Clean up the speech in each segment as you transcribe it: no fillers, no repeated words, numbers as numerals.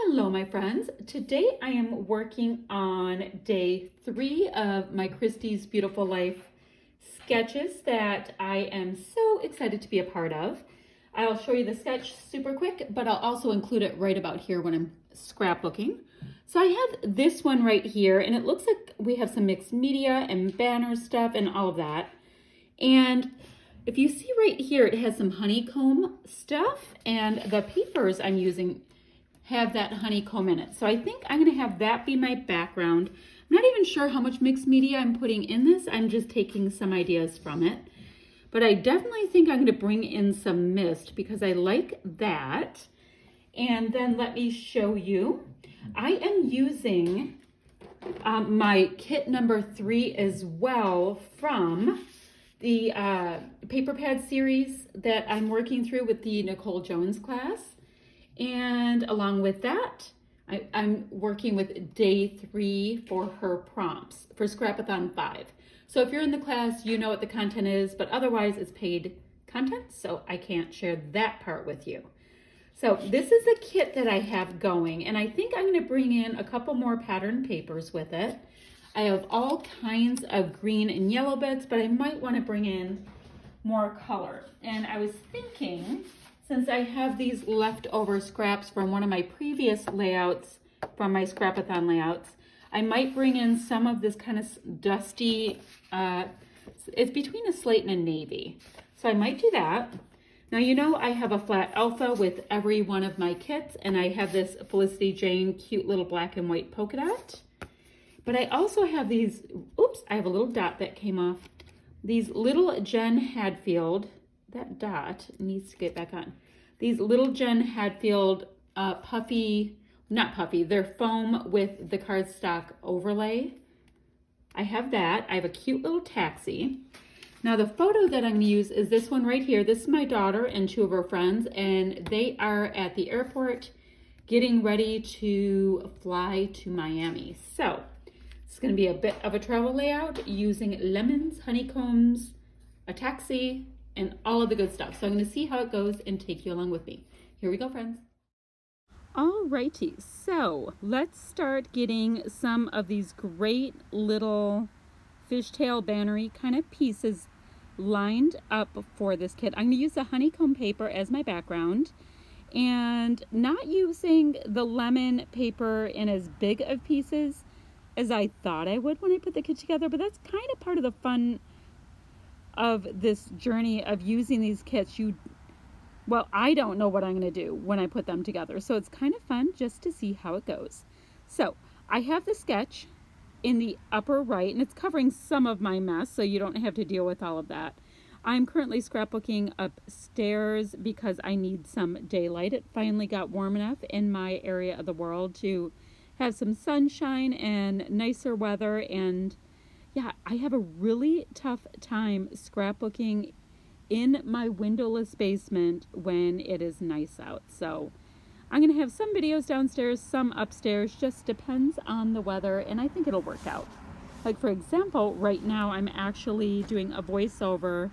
Hello, my friends. Today I am working on day 3 of my Christy's Beautiful Life sketches that I am so excited to be a part of. I'll show you the sketch super quick, but I'll also include it right about here when I'm scrapbooking. So I have this one right here, and it looks like we have some mixed media and banner stuff and all of that. And if you see right here, it has some honeycomb stuff, and the papers I'm using have that honeycomb in it. So I think I'm going to have that be my background. I'm not even sure how much mixed media I'm putting in this. I'm just taking some ideas from it. But I definitely think I'm going to bring in some mist because I like that. And then let me show you. I am using my kit number 3 as well from the paper pad series that I'm working through with the Nicole Jones class. And along with that, I'm working with day 3 for her prompts for Scrapathon 5. So if you're in the class, you know what the content is, but otherwise it's paid content, so I can't share that part with you. So this is the kit that I have going, and I think I'm going to bring in a couple more pattern papers with it. I have all kinds of green and yellow bits, but I might want to bring in more color. And I was thinking, since I have these leftover scraps from one of my previous layouts, from my Scrapathon layouts, I might bring in some of this kind of dusty, it's between a slate and a navy. So I might do that. Now, you know, I have a flat alpha with every one of my kits, and I have this Felicity Jane cute little black and white polka dot. But I also have these, oops, I have a little dot that came off. These little Jen Hadfield, that dot needs to get back on. These little Jen Hadfield puffy, not puffy, they're foam with the cardstock overlay. I have that. I have a cute little taxi. Now the photo that I'm going to use is this one right here. This is my daughter and 2 of her friends, and they are at the airport getting ready to fly to Miami. So it's going to be a bit of a travel layout using lemons, honeycombs, a taxi, and all of the good stuff. So I'm going to see how it goes and take you along with me. Here we go, friends. Alrighty, so let's start getting some of these great little fishtail bannery kind of pieces lined up for this kit. I'm going to use the honeycomb paper as my background and not using the lemon paper in as big of pieces as I thought I would when I put the kit together, but that's kind of part of the fun of this journey of using these kits. Well, I don't know what I'm going to do when I put them together, so it's kind of fun just to see how it goes. So I have the sketch in the upper right, and it's covering some of my mess, so you don't have to deal with all of that. I'm currently scrapbooking upstairs because I need some daylight. It finally got warm enough in my area of the world to have some sunshine and nicer weather, and yeah, I have a really tough time scrapbooking in my windowless basement when it is nice out. So I'm going to have some videos downstairs, some upstairs, just depends on the weather, and I think it'll work out. Like, for example, right now I'm actually doing a voiceover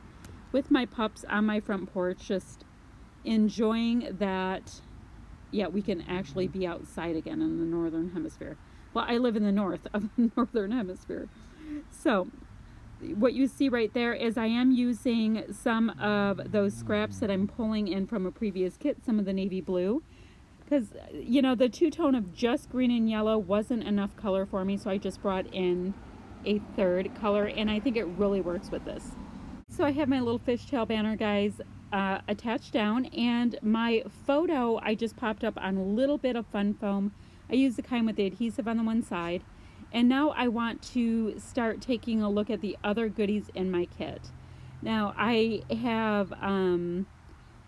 with my pups on my front porch, just enjoying that, yeah, we can actually be outside again in the northern hemisphere. Well, I live in the north of the northern hemisphere. So what you see right there is I am using some of those scraps that I'm pulling in from a previous kit, some of the navy blue, because, you know, the 2-tone of just green and yellow wasn't enough color for me, so I just brought in a 3rd color, and I think it really works with this. So I have my little fishtail banner, guys, attached down, and my photo I just popped up on a little bit of fun foam. I used the kind with the adhesive on the one side. And now I want to start taking a look at the other goodies in my kit. Now I have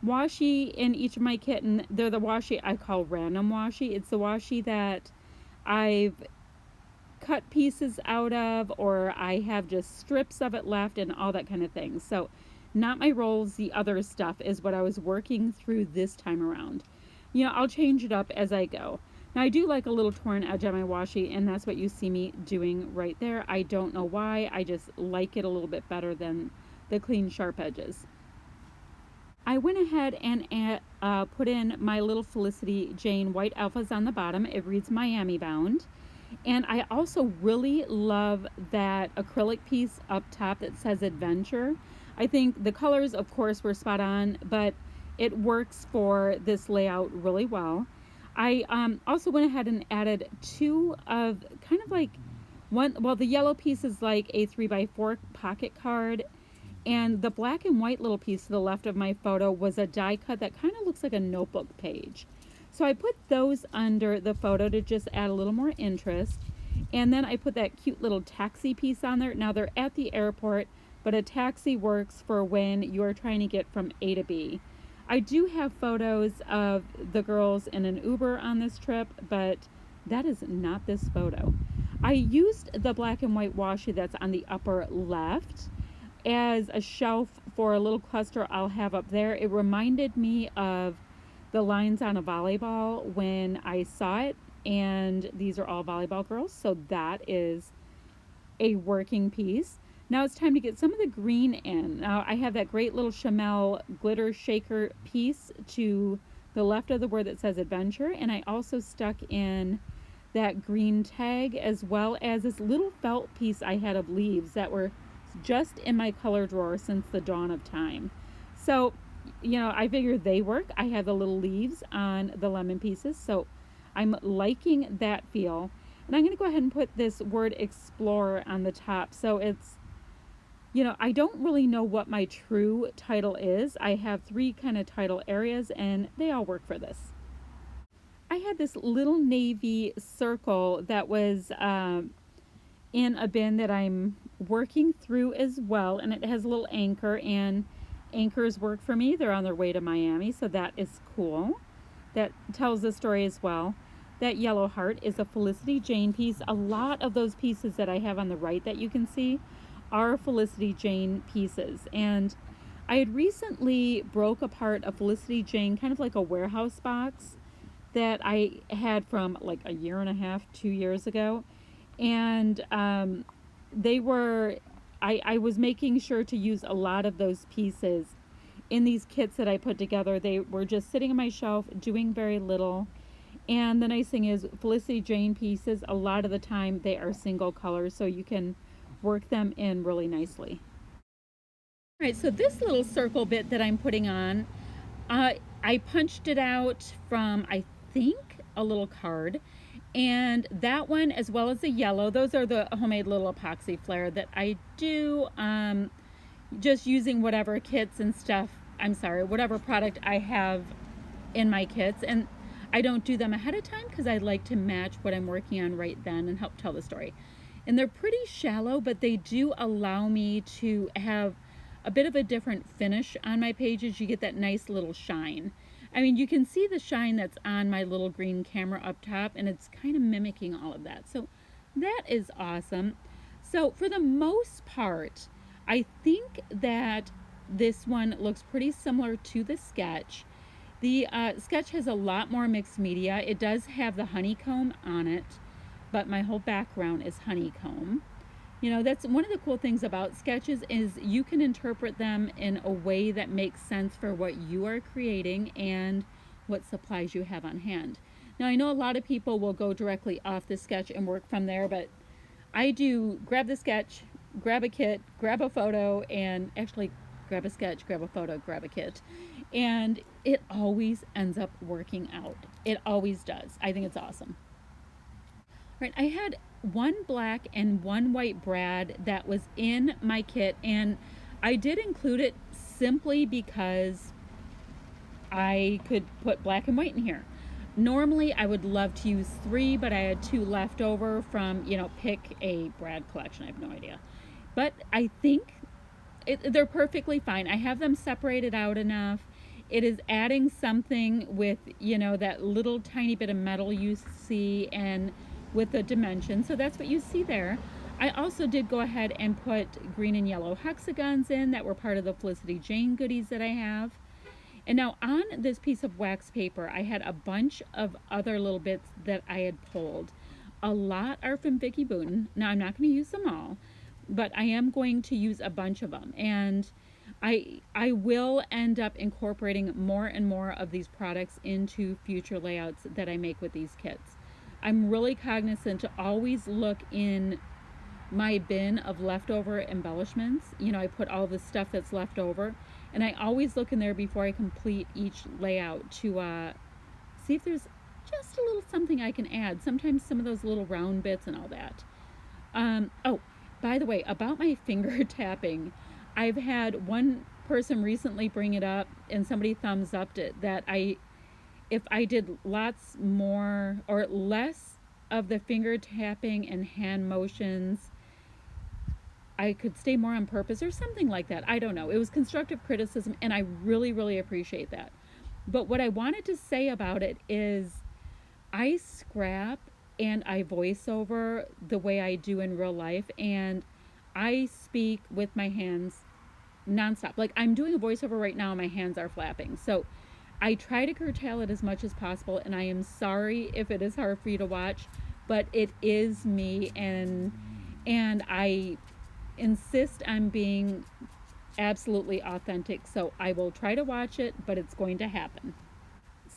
washi in each of my kit, and they're the washi I call random washi. It's the washi that I've cut pieces out of, or I have just strips of it left and all that kind of thing. So not my rolls, the other stuff is what I was working through this time around. You know, I'll change it up as I go. Now, I do like a little torn edge on my washi, and that's what you see me doing right there. I don't know why. I just like it a little bit better than the clean, sharp edges. I went ahead and put in my little Felicity Jane white alphas on the bottom. It reads Miami bound. And I also really love that acrylic piece up top that says adventure. I think the colors, of course, were spot on, but it works for this layout really well. I also went ahead and added two of kind of like one, well, the yellow piece is like a 3x4 pocket card, and the black and white little piece to the left of my photo was a die cut that kind of looks like a notebook page. So I put those under the photo to just add a little more interest. And then I put that cute little taxi piece on there. Now they're at the airport, but a taxi works for when you're trying to get from A to B. I do have photos of the girls in an Uber on this trip, but that is not this photo. I used the black and white washi that's on the upper left as a shelf for a little cluster I'll have up there. It reminded me of the lines on a volleyball when I saw it, and these are all volleyball girls, so that is a working piece. Now it's time to get some of the green in. Now I have that great little Chamel glitter shaker piece to the left of the word that says adventure, and I also stuck in that green tag as well as this little felt piece I had of leaves that were just in my color drawer since the dawn of time. So, you know, I figured they work. I have the little leaves on the lemon pieces, so I'm liking that feel. And I'm going to go ahead and put this word Explorer on the top. So it's, you know, I don't really know what my true title is. I have three kind of title areas, and they all work for this. I had this little navy circle that was in a bin that I'm working through as well, and it has a little anchor, and anchors work for me. They're on their way to Miami, so that is cool. That tells the story as well. That yellow heart is a Felicity Jane piece. A lot of those pieces that I have on the right that you can see are Felicity Jane pieces, and I had recently broke apart a Felicity Jane, kind of like a warehouse box that I had from like a year and a half, 2 years ago. And they were, I was making sure to use a lot of those pieces in these kits that I put together. They were just sitting on my shelf doing very little. And the nice thing is Felicity Jane pieces, a lot of the time they are single colors, so you can work them in really nicely. All right, so this little circle bit that I'm putting on, I punched it out from, I think, a little card. And that one, as well as the yellow, those are the homemade little epoxy flare that I do, just using whatever kits and stuff, whatever product I have in my kits. And I don't do them ahead of time because I like to match what I'm working on right then and help tell the story. And they're pretty shallow, but they do allow me to have a bit of a different finish on my pages. You get that nice little shine. I mean, you can see the shine that's on my little green camera up top, and it's kind of mimicking all of that. So that is awesome. So for the most part, I think that this one looks pretty similar to the sketch. The sketch has a lot more mixed media. It does have the honeycomb on it, but my whole background is honeycomb. You know, that's one of the cool things about sketches is you can interpret them in a way that makes sense for what you are creating and what supplies you have on hand. Now, I know a lot of people will go directly off the sketch and work from there, but I do grab the sketch, grab a kit, grab a photo, and actually grab a sketch, grab a photo, grab a kit. And it always ends up working out. It always does. I think it's awesome. All right, I had one black and one white brad that was in my kit, and I did include it simply because I could put black and white in here. Normally I would love to use three, but I had two left over from, you know, pick a brad collection. I have no idea, but I think they're perfectly fine. I have them separated out enough. It is adding something with, you know, that little tiny bit of metal you see, and with the dimension. So that's what you see there. I also did go ahead and put green and yellow hexagons in that were part of the Felicity Jane goodies that I have. And now on this piece of wax paper, I had a bunch of other little bits that I had pulled. A lot are from Vicki Boutin. Now I'm not going to use them all, but I am going to use a bunch of them. And I will end up incorporating more and more of these products into future layouts that I make with these kits. I'm really cognizant to always look in my bin of leftover embellishments. You know, I put all the stuff that's left over, and I always look in there before I complete each layout to see if there's just a little something I can add. Sometimes some of those little round bits and all that. Oh, by the way, about my finger tapping, I've had one person recently bring it up, and somebody thumbs upped it, that if I did lots more or less of the finger tapping and hand motions, I could stay more on purpose or something like that. I don't know. It was constructive criticism, and I really, really appreciate that. But what I wanted to say about it is I scrap and I voice over the way I do in real life, and I speak with my hands nonstop. Like I'm doing a voiceover right now, my hands are flapping. So I try to curtail it as much as possible, and I am sorry if it is hard for you to watch, but it is me, and I insist on being absolutely authentic. So I will try to watch it, but it's going to happen.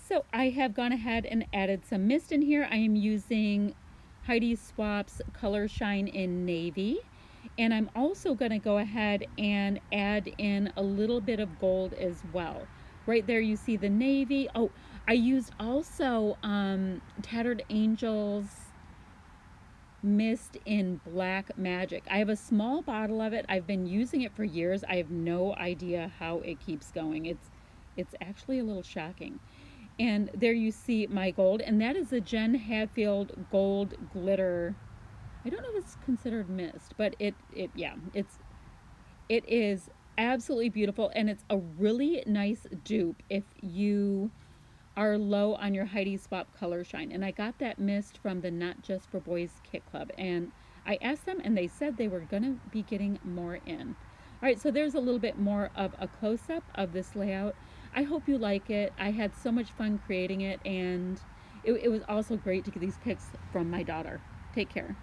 So I have gone ahead and added some mist in here. I am using Heidi Swap's Color Shine in Navy. And I'm also going to go ahead and add in a little bit of gold as well. Right there you see the navy. Oh, I used also Tattered Angels mist in Black Magic. I have a small bottle of it. I've been using it for years. I have no idea how it keeps going. It's actually a little shocking. And there you see my gold, and that is a Jen Hadfield gold glitter. I don't know if it's considered mist, but it is absolutely beautiful, and it's a really nice dupe if you are low on your Heidi Swap Color Shine. And I got that mist from the Not Just for Boys Kit Club, and I asked them, and they said they were gonna be getting more in. All right, so there's a little bit more of a close-up of this layout. I hope you like it. I had so much fun creating it, and it was also great to get these pics from my daughter. Take care.